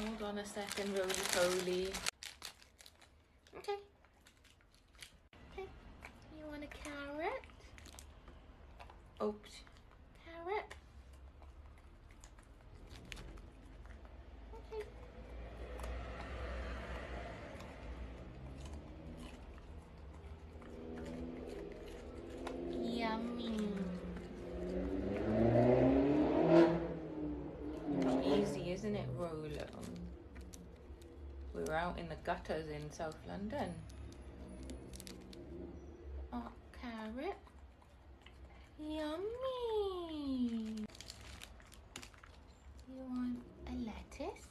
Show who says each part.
Speaker 1: Hold on a second, Roly-Poly. Okay. Okay. You want a carrot? Oops. Carrot. Okay. Yummy. Easy, isn't it, Rolo? We're out in the gutters in South London. Oh, carrot. Yummy. You want a lettuce?